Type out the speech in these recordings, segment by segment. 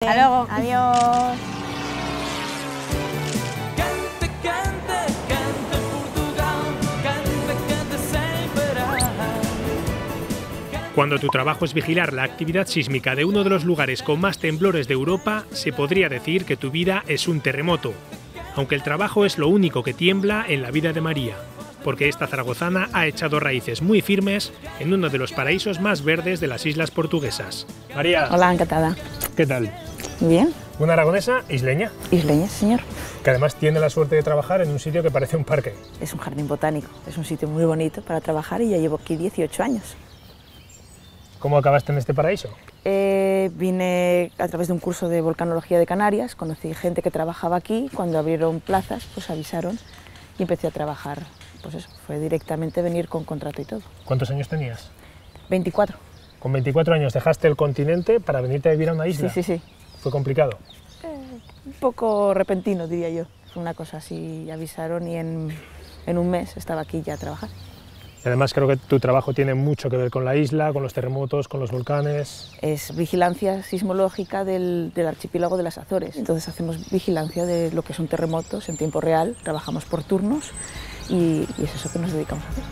Hasta luego. Adiós. Cuando tu trabajo es vigilar la actividad sísmica de uno de los lugares con más temblores de Europa, se podría decir que tu vida es un terremoto, aunque el trabajo es lo único que tiembla en la vida de María, porque esta zaragozana ha echado raíces muy firmes en uno de los paraísos más verdes de las islas portuguesas. María. Hola, encantada. ¿Qué tal? Bien. Una aragonesa isleña. Isleña, señor. Que además tiene la suerte de trabajar en un sitio que parece un parque. Es un jardín botánico, es un sitio muy bonito para trabajar y ya llevo aquí 18 años. ¿Cómo acabaste en este paraíso? Vine a través de un curso de volcanología de Canarias, conocí gente que trabajaba aquí, cuando abrieron plazas pues avisaron y empecé a trabajar. Pues eso, fue directamente venir con contrato y todo. ¿Cuántos años tenías? 24. Con 24 años dejaste el continente para venirte a vivir a una isla. Sí, sí, sí. ¿Fue complicado? Un poco repentino, diría yo. Fue una cosa así, avisaron y en un mes estaba aquí ya a trabajar. Y además creo que tu trabajo tiene mucho que ver con la isla, con los terremotos, con los volcanes. Es vigilancia sismológica del archipiélago de las Azores. Entonces hacemos vigilancia de lo que son terremotos en tiempo real, trabajamos por turnos y es eso que nos dedicamos a hacer.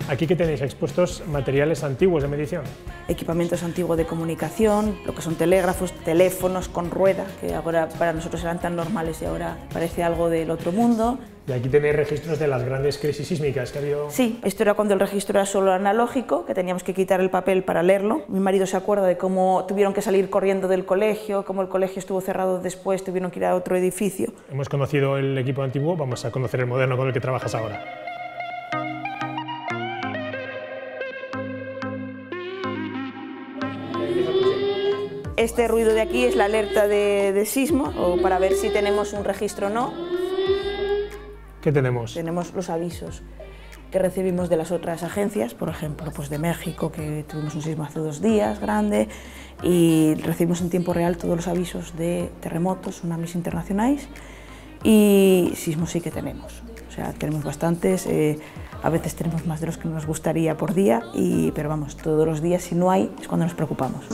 Aquí que tenéis expuestos materiales antiguos de medición. Equipamientos antiguos de comunicación, lo que son telégrafos, teléfonos con rueda, que ahora para nosotros eran tan normales y ahora parece algo del otro mundo. Y aquí tenéis registros de las grandes crisis sísmicas que ha habido. Sí, esto era cuando el registro era solo analógico, que teníamos que quitar el papel para leerlo. Mi marido se acuerda de cómo tuvieron que salir corriendo del colegio, cómo el colegio estuvo cerrado después, tuvieron que ir a otro edificio. Hemos conocido el equipo antiguo, vamos a conocer el moderno con el que trabajas ahora. Este ruido de aquí es la alerta de sismo, o para ver si tenemos un registro o no. ¿Qué tenemos? Tenemos los avisos que recibimos de las otras agencias, por ejemplo, pues de México, que tuvimos un sismo hace 2 días, grande, y recibimos en tiempo real todos los avisos de terremotos, tsunamis internacionales, y sismos sí que tenemos. O sea, tenemos bastantes, a veces tenemos más de los que nos gustaría por día, pero vamos, todos los días, si no hay, es cuando nos preocupamos.